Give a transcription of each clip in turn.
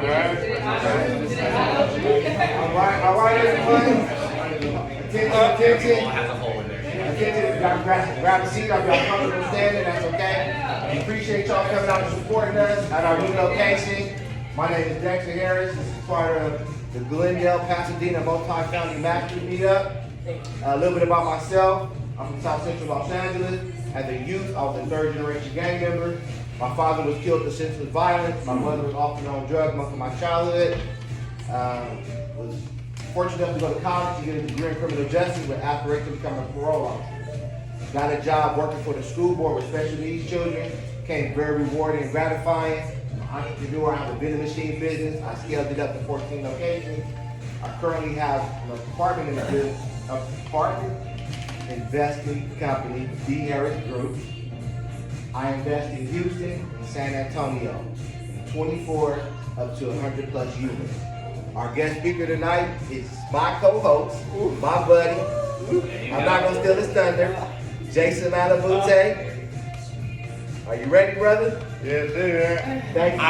All right, everyone. Attention. Grab a seat. I'll be comfortable standing. That's okay. We appreciate y'all coming out and supporting us at our new location. My name is Dexter Harris. This is part of the Glendale, Pasadena, Multi-County Mastery Meetup. A little bit about myself. I'm from South Central Los Angeles. As a youth, I was a third generation gang member. My father was killed through senseless violence. My mother was often on drugs most of my childhood. Was fortunate enough to go to college to get a degree in criminal justice with aspiration to become a parole officer. Got a job working for the school board with special needs children. Became very rewarding and gratifying. I'm an entrepreneur. I have a vending machine business. I scaled it up to 14 locations. I currently have an apartment investment company, D. Harris Group. I invest in Houston and San Antonio, 24 up to 100 plus units. Our guest speaker tonight is my co-host, my buddy. I'm not gonna steal his thunder, Jason Malabute. Are you ready, brother? Yes, sir. Thank you.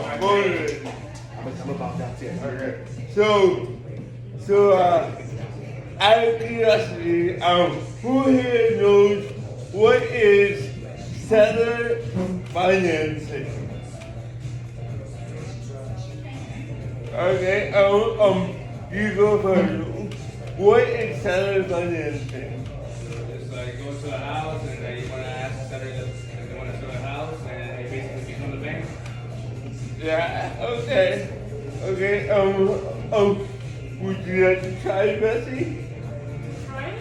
I'm born ready. I'm about that too. Okay. So, out of curiosity, who here knows what is seller financing? Okay, you go first. What is seller financing? It's like going to a house and you want to ask the seller if they want to sell the house and they basically become the bank. Yeah, okay. Would you like to try, Bessie? Right?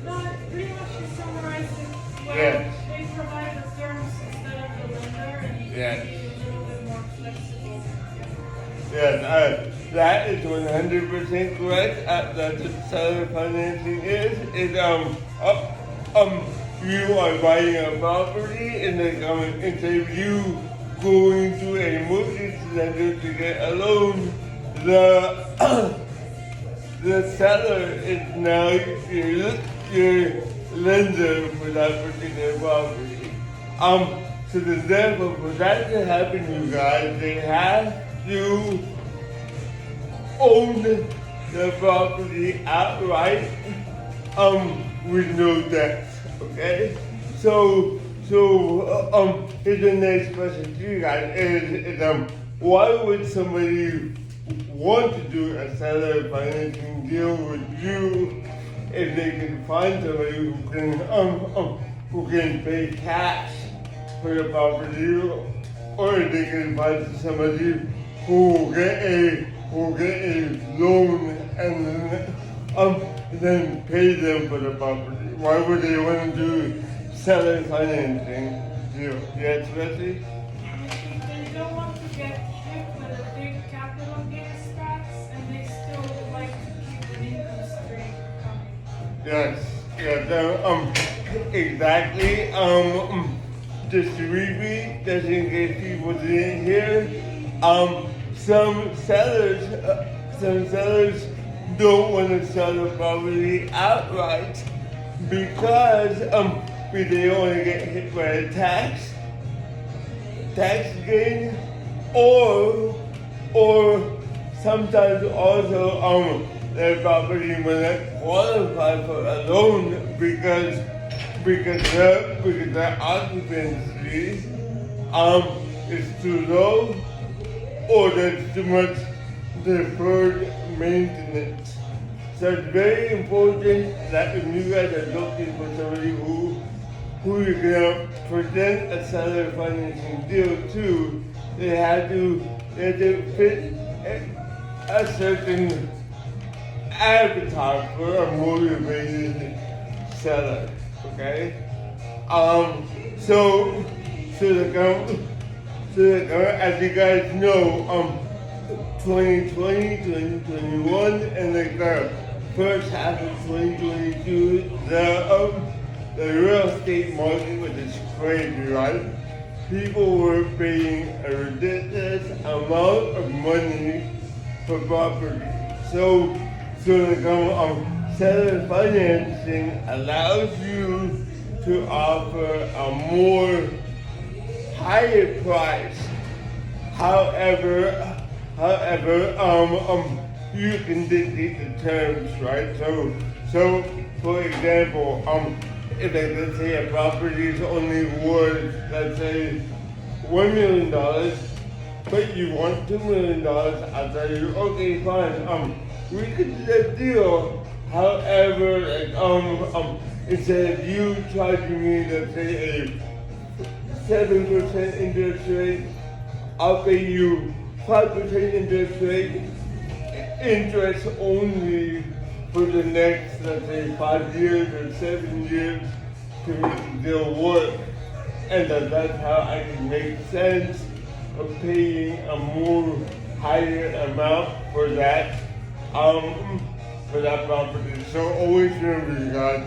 No, pretty much you summarized it well. Yes. They provide the terms instead of the lender, and you Yes. can be a little bit more flexible. Yes, that is 100% correct. That's what seller financing is. You are buying a property and instead of you going to a mortgage lender to get a loan, the seller is now your lender for that particular property. So therefore, for that to happen, you guys, they have to own the property outright, with no debt. Okay? So here's the next question to you guys is why would somebody want to do a seller financing deal with you if they can find somebody who can pay cash for the property, or they can find somebody who will get a loan and then pay them for the property? Why would they want to do seller financing deal? Yes, Bessie? They don't want to get hit with a big capital gains tax, and they still would like to keep an income stream coming. Yes, exactly. Just to repeat, just in case people didn't hear, some sellers don't want to sell the property outright because they only get hit by a tax gain, or sometimes also their property will not qualify for a loan because the occupancy is too low, or there's too much deferred maintenance. So it's very important that if you guys are looking for somebody who you're gonna present a seller financing deal to, they have to fit a certain avatar for a motivated seller. Okay? As you guys know, 2020, 2021, and the first half of 2022, the real estate market was just crazy, right? People were paying a ridiculous amount of money for property. So the seller financing allows you to offer a more higher price. However, you can dictate the terms, right? So for example, if let's say a property is only worth, let's say, $1 million, but you want $2 million, I'll tell you, okay, fine, we could do that deal. However, instead of you charging me, let's say, a 7% interest rate, I'll pay you 5% interest only for the next, let's say, 5 years or 7 years to make the deal work. And that's how I can make sense of paying a more higher amount for that property. So always remember, you guys,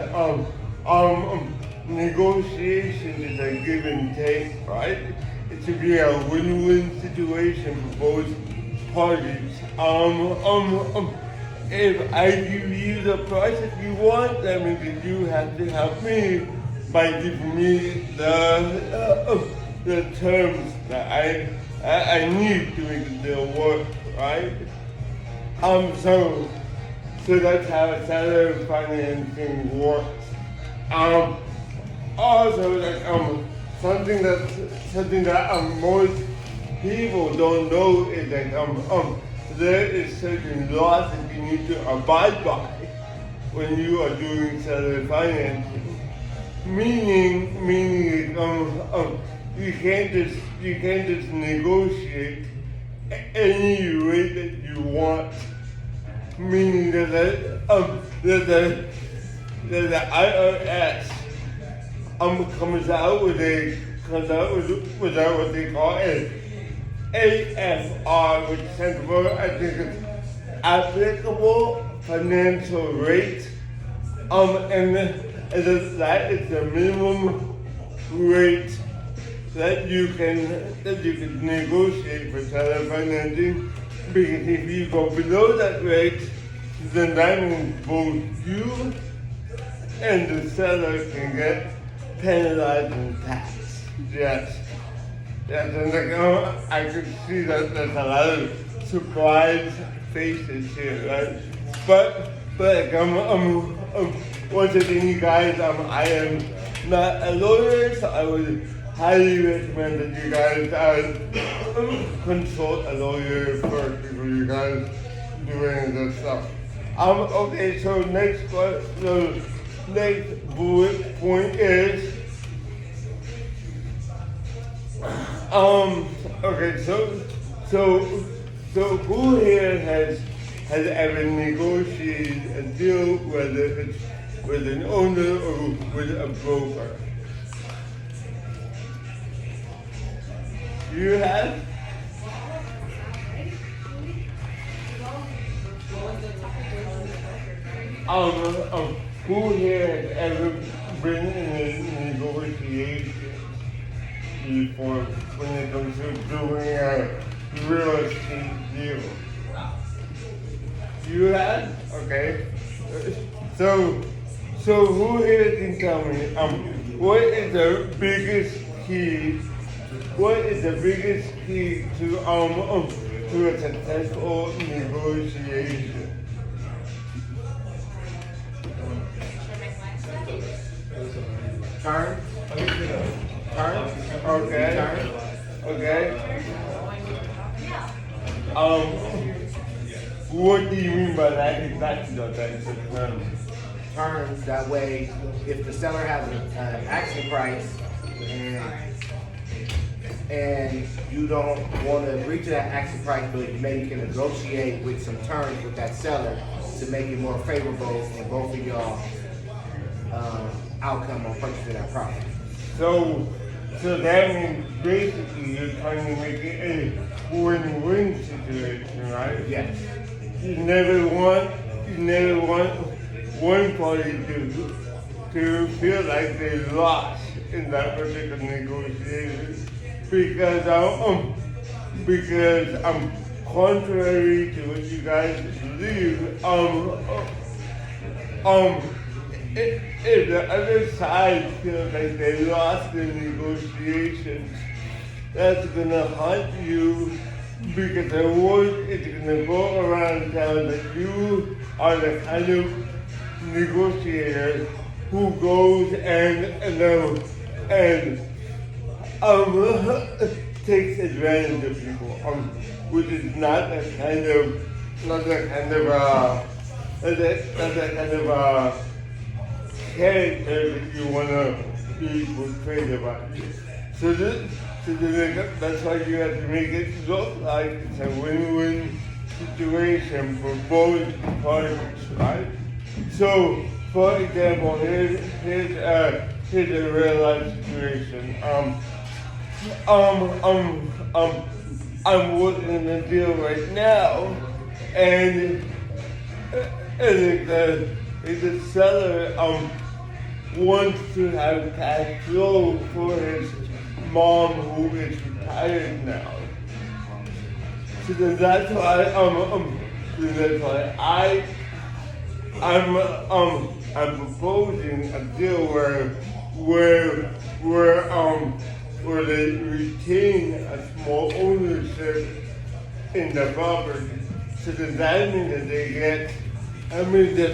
negotiation is a give and take, right? It should be a win-win situation for both parties. If I give you the price that you want, that means that you have to help me by giving me the terms that I need to make the deal work, right? So that's how seller financing works. Also, something that most people don't know is that there is certain laws that you need to abide by when you are doing seller financing. Meaning, you can't just negotiate any rate that you want. Meaning that the IRS comes out with what they call an AFR, which stands for, I think it's applicable financial rate, and that is the minimum rate that you can negotiate for seller financing. Because if you go below that rate, then that means both you and the seller can get penalized and taxed. Yes, and I could see that there's a lot of surprised faces here, right? But once again, you guys, I am not a lawyer, so I would highly recommend that you guys consult a lawyer first before you guys do any of this stuff. Okay, so next bullet point is okay, so who here has ever negotiated a deal, whether it's with an owner or with a broker? You have? Who here has ever been in a negotiation before when it comes to doing a real estate deal? You have? Okay. So who here can tell me, what is the biggest key? What is the biggest key to a successful negotiation? Turn. Okay. Okay. What do you mean by that exactly? Terms, that way, if the seller has an asking price and you don't want to agree to that asking price, but you maybe can negotiate with some terms with that seller to make it more favorable in both of y'all outcome on purchasing that property. So that means basically you're trying to make it a win-win situation, right? Yes. You never want one party to feel like they lost in that particular negotiation because contrary to what you guys believe, if the other side feels like they lost the negotiations, that's gonna haunt you because the word is gonna go around town that you are the kind of negotiator who goes and takes advantage of people, which is not the kind of character that you wanna be portrayed about. So that's why you have to make it look like it's a win-win situation for both parties, right? So, for example, here's a real life situation. I'm working in a deal right now, and the seller wants to have cash flow for his mom who is retired now. So then that's why I'm proposing a deal where they retain a small ownership in the property. So does that mean that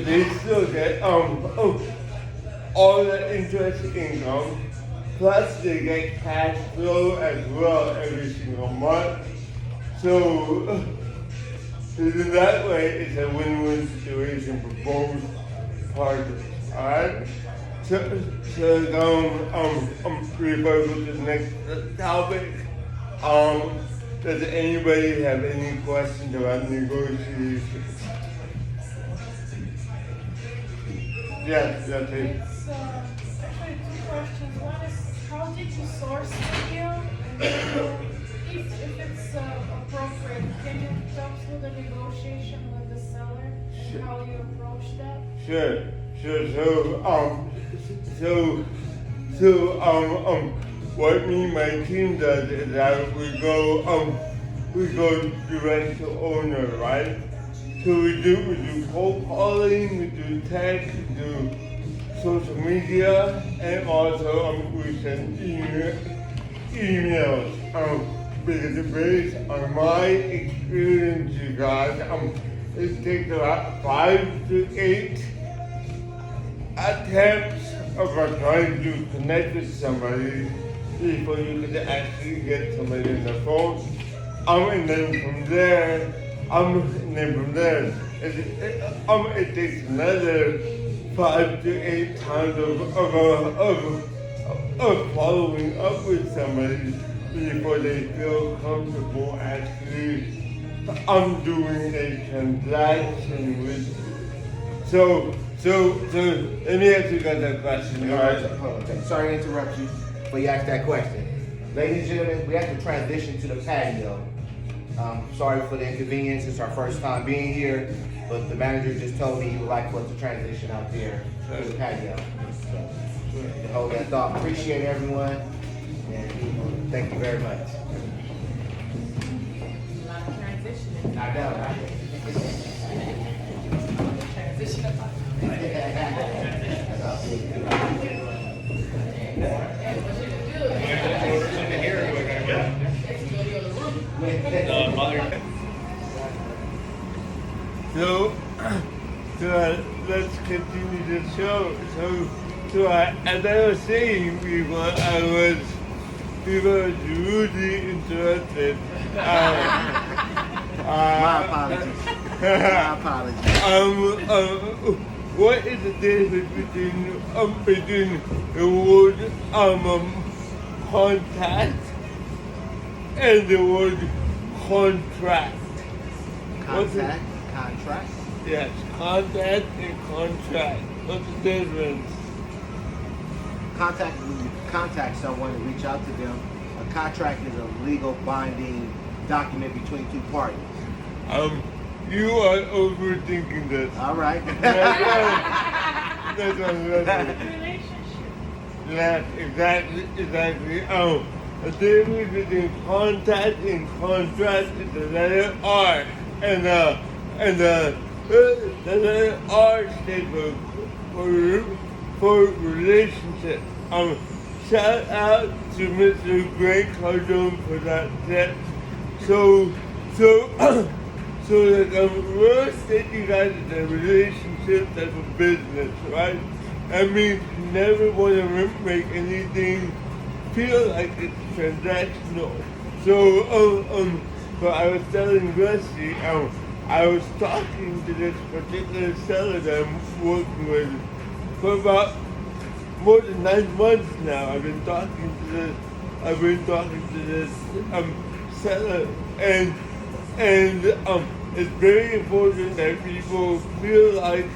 they still get all the interest income, plus they get cash flow as well every single month. So in that way, it's a win-win situation for both parties. All right. So before we go to the next topic, does anybody have any questions about negotiations? Yes, that's it. It's actually two questions. One is, how did you source the deal? And if it's appropriate, can you talk through the negotiation with the seller and how you approach that? Sure. What me and my team does is that we go direct to owner, right? So we do cold calling, we do text, we do social media, and also we send emails. Because based on my experience, you guys, it takes about 5 to 8 attempts of trying to connect with somebody before you can actually get somebody on the phone. And then from there, it takes another 5 to 8 times of following up with somebody before they feel comfortable actually doing a transaction with you. So let me ask you guys that question. All right. Sorry to interrupt you, but you asked that question. Ladies and gentlemen, we have to transition to the patio. Sorry for the inconvenience. It's our first time being here, but the manager just told me he would like for us to transition out there to the patio. So, hold that thought. Appreciate everyone, and thank you very much. A lot of transitioning. I know, right? Transition up. So let's continue the show. So as I was saying, people, I was rudely interrupted. My apologies. My apologies. What is the difference between the word contact and the word contract? Contract? Yes, contact and contract. What's the difference? Contact, when you contact someone and reach out to them. A contract is a legal binding document between two parties. You are overthinking this. All right. That's one. Relationship. Yeah, exactly. The difference between contact and contract is the letter R, and the letter R stands for relationship. Shout out to Mr. Greg Cardone for that tip. So like real estate, you guys is a relationship type of business, right? That means you never want to make anything feel like it's transactional. So but I was telling Rusty, I was talking to this particular seller that I'm working with for about more than 9 months now. I've been talking to this seller, and it's very important that people feel like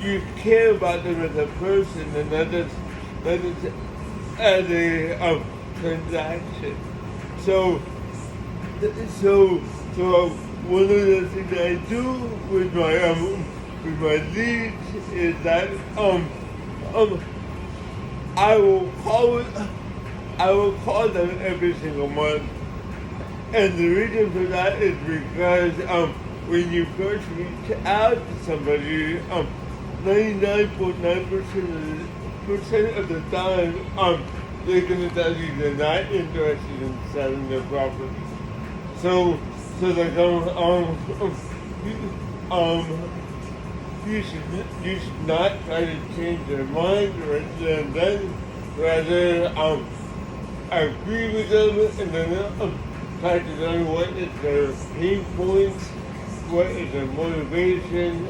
you care about them as a person and not just as a transaction. So one of the things that I do with my leads is that I will call them every single month. And the reason for that is because when you first reach out to somebody, 99.9% of the time, they're gonna tell you they're not interested in selling their property. So like you should not try to change their mind or then rather agree with them and then try to learn what is their pain points, what is their motivation,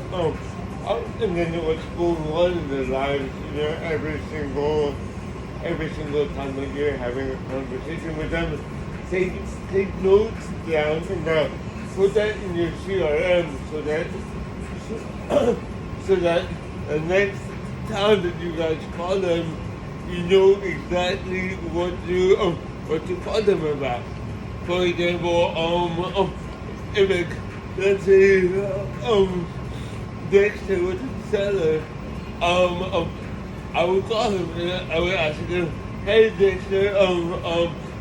and then what's going on in their lives, every single time that you're having a conversation with them. Take notes down and put that in your CRM so that the next time that you guys call them, you know exactly what to call them about. For example, if let's say Dexter was a seller, I would call him and I would ask him, "Hey Dexter,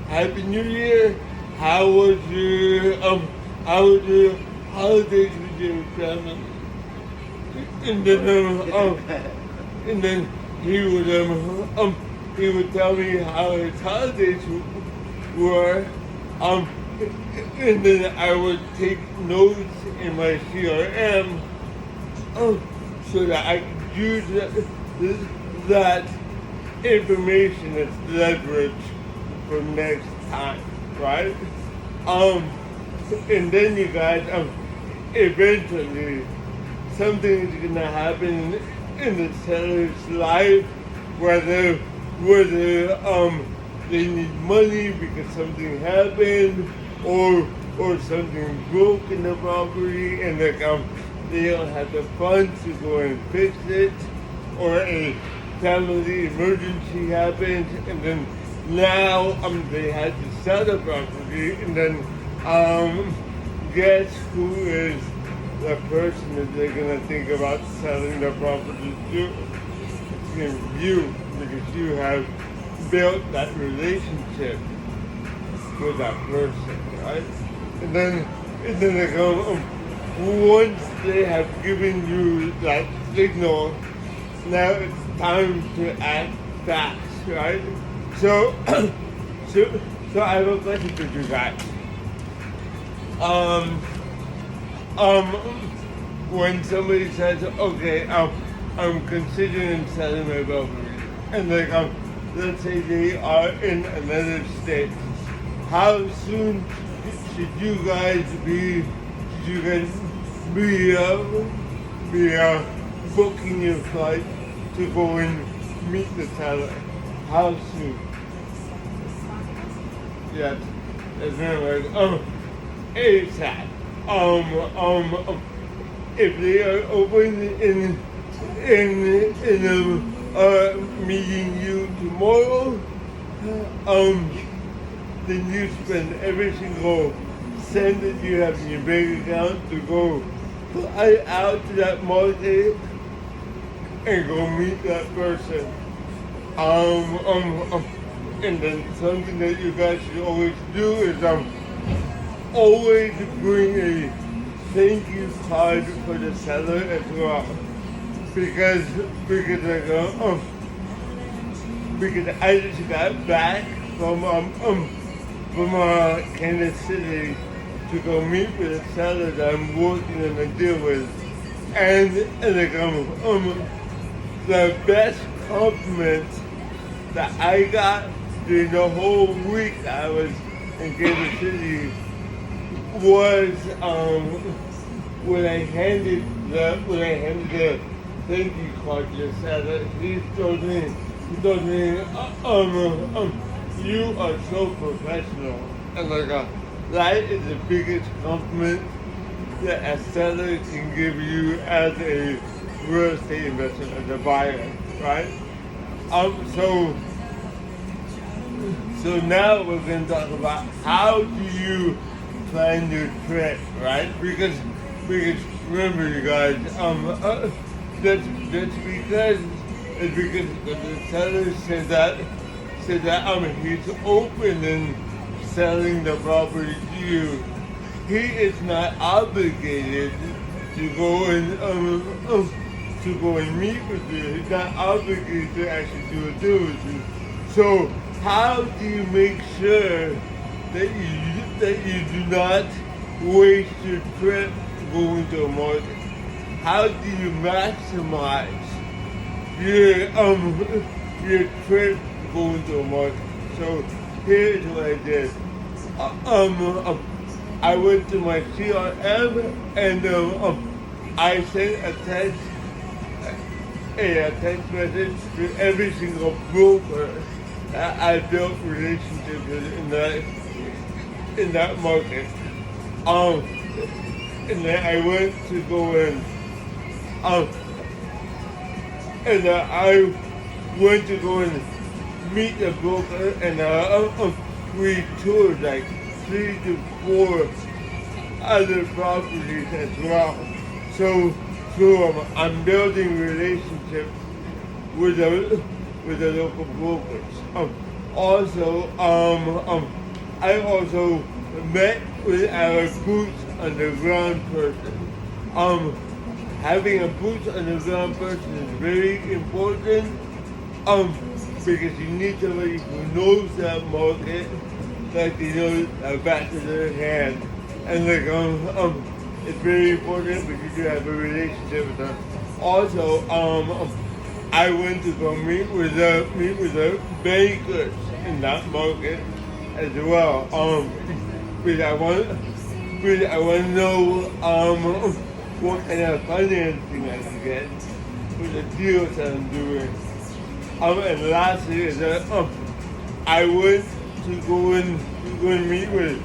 Happy New Year. How was your holidays with your family?" And then he would tell me how his holidays were. And then I would take notes in my CRM so that I could use that information as leverage for next time, right? And then you guys, eventually something is gonna happen in the seller's life, whether they need money because something happened, or something broke in the property and they don't have the funds to go and fix it, or a family emergency happens, and then now they had to sell the property, and then guess who is the person that they're gonna think about selling the property to? It's gonna be you, because you have built that relationship with that person, right? And then they go, once they have given you that signal, now it's time to act fast, right? So I have a question for you guys. When somebody says, okay, I'm considering selling my property, and let's say they are in another state, how soon should you guys be booking your flight to go and meet the seller? How soon? Yes, it's very ASAP. If they are open in meeting you tomorrow, then you spend every single cent that you have in your bank account to go fly out to that market and go meet that person. And then something that you guys should always do is always bring a thank you card for the seller as well. because because I just got back from Kansas City to go meet with a seller that I'm working on a deal with, and the best compliment that I got during the whole week I was in Kansas City was when I handed the thank you card to the seller. He told me, you are so professional. And that is the biggest compliment that a seller can give you as a real estate investor, as a buyer, right? So now we're going to talk about how do you plan your trip, right? Because remember, you guys, that's because the seller said that he's open and selling the property to you. He is not obligated to go and meet with you. He's not obligated to actually do a deal with you. So how do you make sure that you do not waste your trip going to a market? How do you maximize your trip going to a market? So here's what I did. I went to my CRM and I sent a text message to every single broker that I built relationships with in that market. And then I went to go in. And I went to go and meet the broker, and we toured like 3 to 4 other properties as well. So I'm building relationships with the local brokers. I also met with our boots on the ground person. Having a boots on the ground person is very important. Because you need somebody who knows that market, like they know the back of their hand, and it's very important because you have a relationship with them. Also, I went to go meet with the bankers in that market as well. Because I want to know what kind of financing I can get for the deals that I'm doing. And lastly is that I went to go and meet with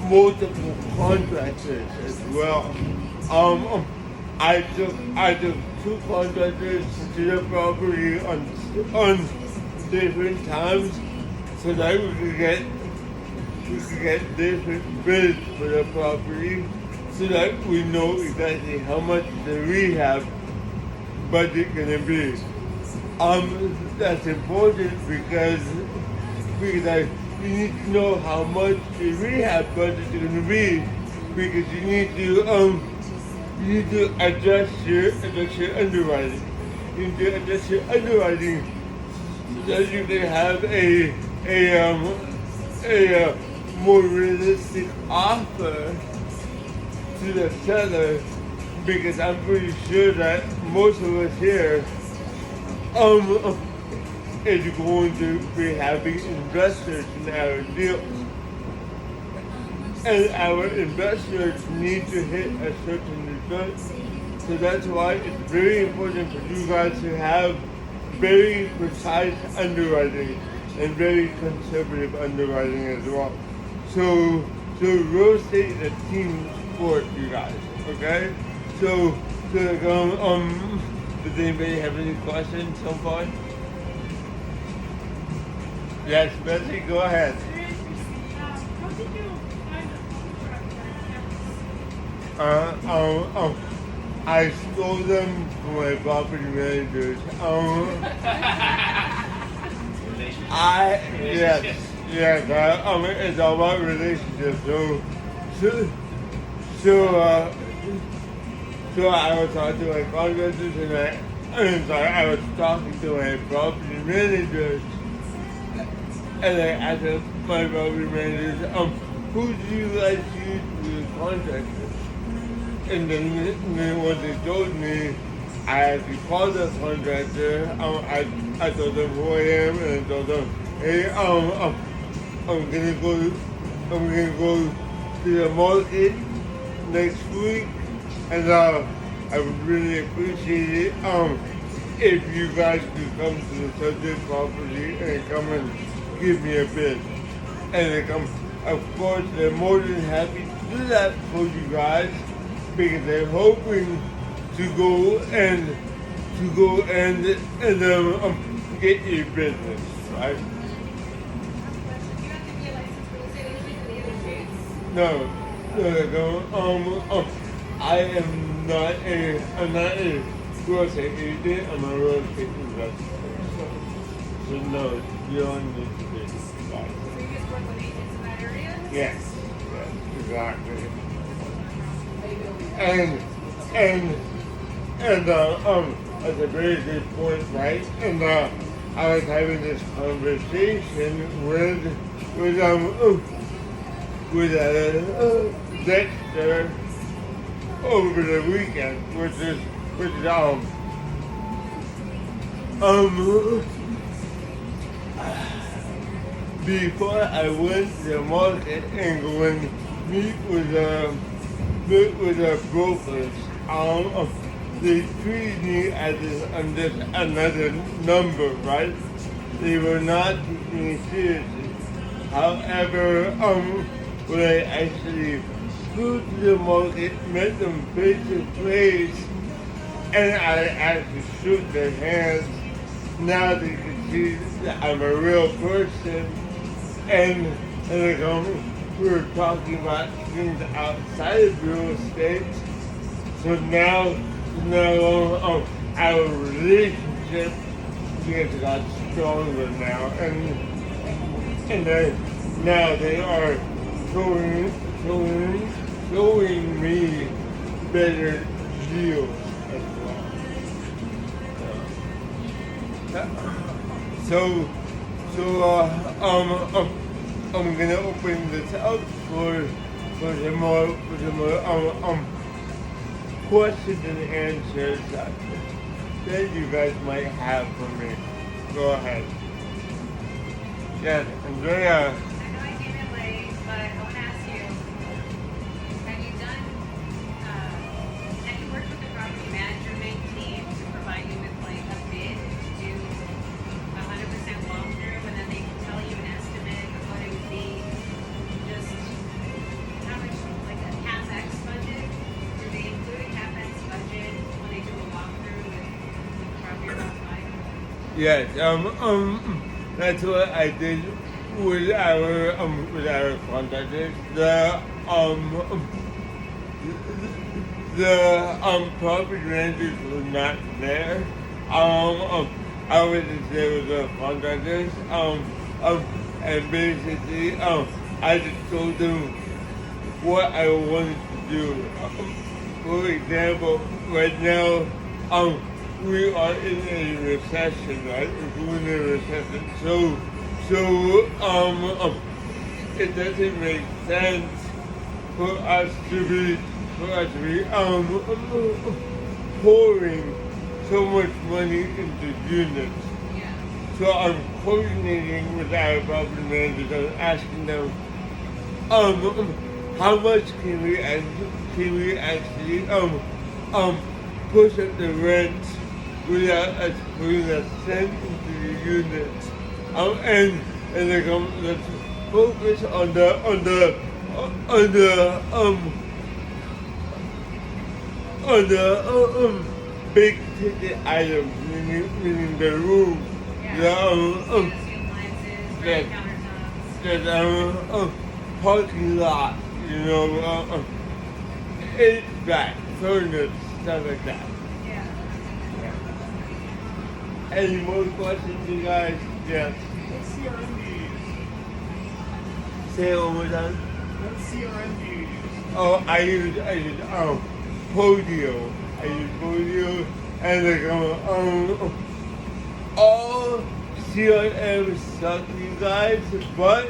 multiple contractors as well. I took 2 contractors to the property on different times so that we could get different bids for the property, so that we know exactly how much the rehab budget gonna be. That's important because you need to know how much the rehab budget is gonna be, because you need to adjust your underwriting. You need to adjust your underwriting so that you can have a more realistic offer to the seller, because I'm pretty sure that most of us here is going to be having investors in our deals. And our investors need to hit a certain result. So that's why it's very important for you guys to have very precise underwriting and very conservative underwriting as well. So real estate is a team sport, you guys. Okay? So does anybody have any questions so far? Yes, Betsy, go ahead. How did you find a contractor? I stole them from my property managers. Yes, it's all about relationships. so I was talking to my contractors and I was talking to my property managers, and I asked my property managers, who do you guys use for your contractors? And then what they told me, I actually called the contractor. I told them who I am, and I told them, hey, I'm gonna go to the market next week, and I would really appreciate it if you guys could come to the subject property and come and give me a bid. And they come, of course, they're more than happy to do that for you guys because they're hoping to go and get your business, right? No, I'm not a real estate agent. I'm a real estate investor. So no, you don't need to be. So you just work with agents in that area? Yes, exactly. That's a very good point, right? And I was having this conversation with Dexter over the weekend, which is before I went to the market and go and meet with the brokers, they treated me as just another number, right? They were not taking me seriously. However, when I actually flew to the market, met them face to face, and I actually shook their hands, now they can see that I'm a real person, and we were talking about things outside of real estate. So now our relationship has got stronger now, and now they are showing me better deals as well. I'm gonna open this up for some more questions and answers that you guys might have for me. Go ahead. Yes, Andrea. I know I came in late, but I want to ask you, have you worked with the property management team to provide you with like a bid to do 100% walkthrough, and then they can tell you an estimate of what it would be, just how much, like a CapEx budget? Do they include a CapEx budget when they do a walkthrough with the property you're about to buy? Yes, that's what I did with our contractors. The property managers were not there. I was just there with the contractors. And basically, I just told them what I wanted to do. For example, right now, we are in a recession, right? We're going in a recession. So it doesn't make sense for us to be pouring so much money into units. Yeah. So I'm coordinating with our property managers and asking them, how much can we actually push up the rent without us putting a cent into the units, and let's focus on the big ticket items, meaning the roof, Appliances, yes, countertops. parking lot, HVAC, furnace, stuff like that. Yeah. Any more questions, you guys? Yes. What CRM do you use? Say it one more time. What CRM do you use? I use Podio. I use Podio and like all CRM suck, you guys, but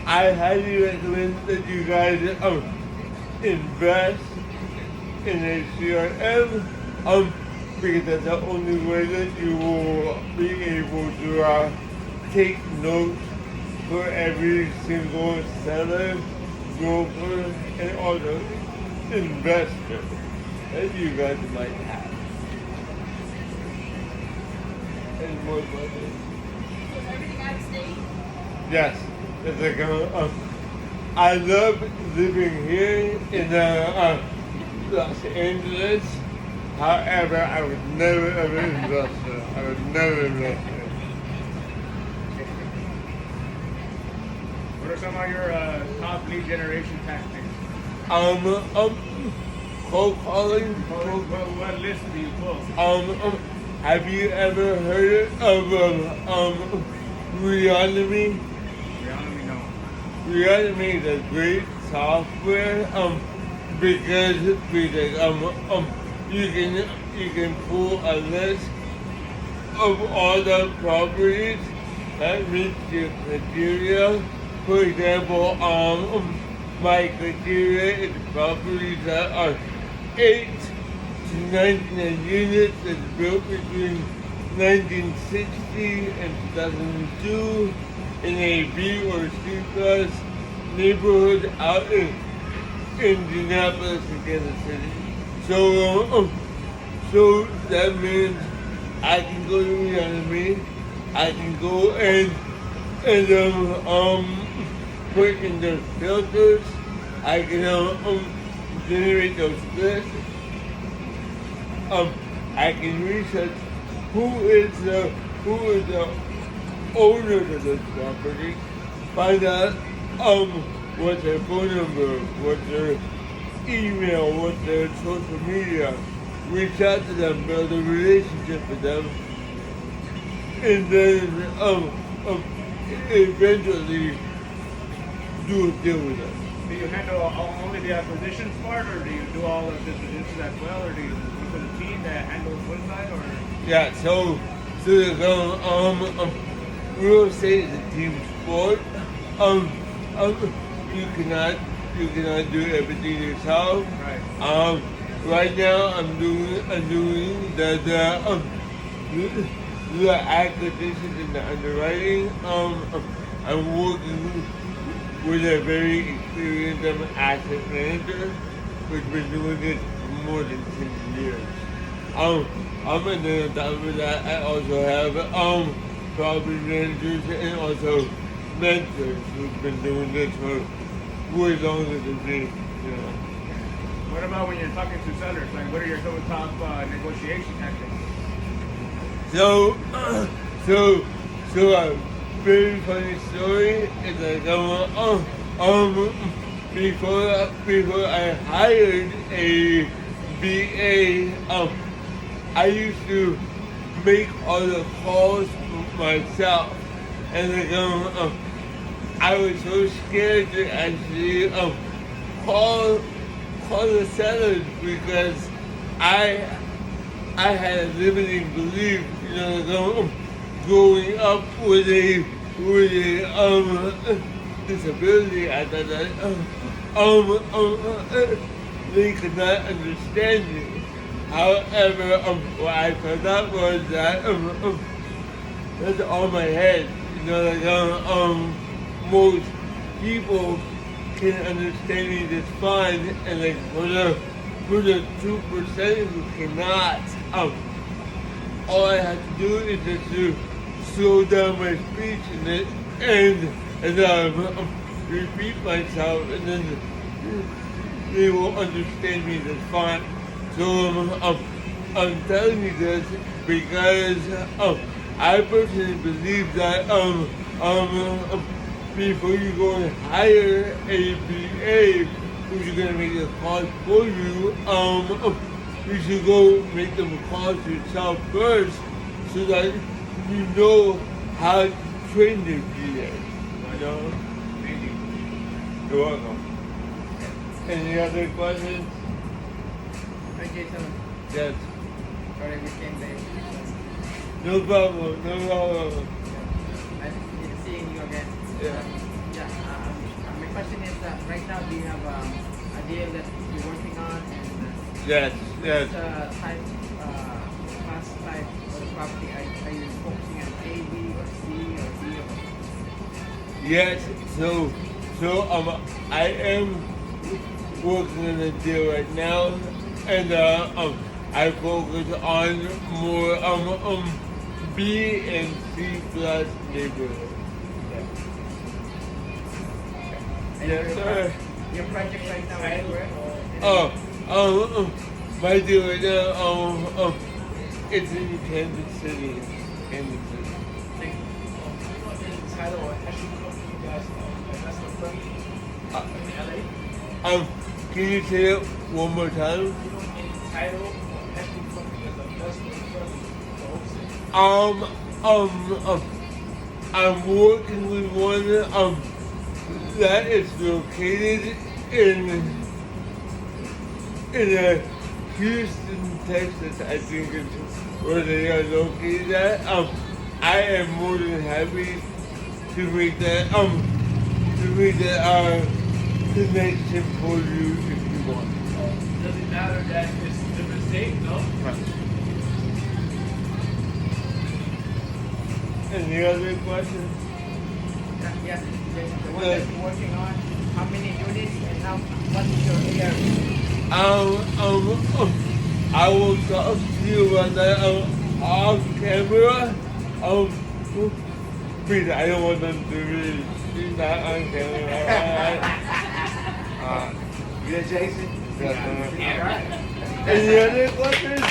I highly recommend that you guys invest in a CRM because that's the only way that you will be able to take notes for every single seller, broker, and other investor that you guys might have. And more money. Was everything out of state? Yes, it's like I love living here in Los Angeles. However, I would never ever invest there. I would never invest there. What are some of your top lead generation tactics? Cold calling. What list do you pull? Have you ever heard of Reonomy? Reonomy, no. Reonomy is a great software because you can pull a list of all the properties that meet your criteria. For example, my criteria is properties that are 8 to 19 units that's built between 1960 and 2002 in a B or C plus neighborhood out in Indianapolis and Kansas City. So that means I can go to Reonomy, I can go and put in those filters, I can generate those lists. I can research who is the owner of this property, find out what's their phone number, what's their email, what's their social media, reach out to them, build a relationship with them, and then eventually do a deal with them. Do you handle only the acquisitions part, or do you do all of the dispositions as well, or do you work with a team that handles one side, or? Yeah, so real estate is a team sport. You cannot do everything yourself. Right. Right now I'm doing the acquisitions and the underwriting. I'm working with a very experienced asset manager who's been doing it for more than 10 years. And then on top of that, I also have property managers and also mentors who've been doing this for way longer than me. You know. What about when you're talking to sellers? Like, what are your top negotiation tactics? So a very funny story is like before I hired a BA, I used to make all the calls myself, and like I was so scared to actually call the sellers because I had a limiting belief, you know, growing up with a disability. I thought that they could not understand me. However, what I found out was that that's all my head. You know, like most people can understand me just fine, and like for the 2% who cannot, all I have to do is just to slow down my speech and repeat myself, and then they will understand me just fine. So I'm telling you this because I personally believe that before you go and hire a BA who's gonna make a call for you, you should go make them call to yourself first so that you know how to train the BA. You know? Thank you. You're welcome. Any other questions? Hi Jason, Yes. sorry we came late. No problem. No problem. Nice seeing you again. Yeah. My question is right now do you have a deal that you're working on and Yes. Yes. type, class type of the property, are you focusing on A, B, or C, or D, or Yes. So I am working on a deal right now, and I focus on more B and C plus neighborhood. and Yes, sir. your project right now is where? My deal right now, it's in Kansas City. Kansas City. Thank you. Title or actually company you guys investment firm in LA? Can you say it one more time? You know any title or actually company as an investment firm for wholesale? I'm working with one that is located in Houston, Texas. I think it's where they are located at. I am more than happy to make that connection for you if you want. Does it matter that it's a different state? No? Any other questions? Yes, the one that you're working on, how many units and what is your area? I will talk to you about that off camera. Please, I don't want them to really see that on camera. Yeah, Jason? Any other questions?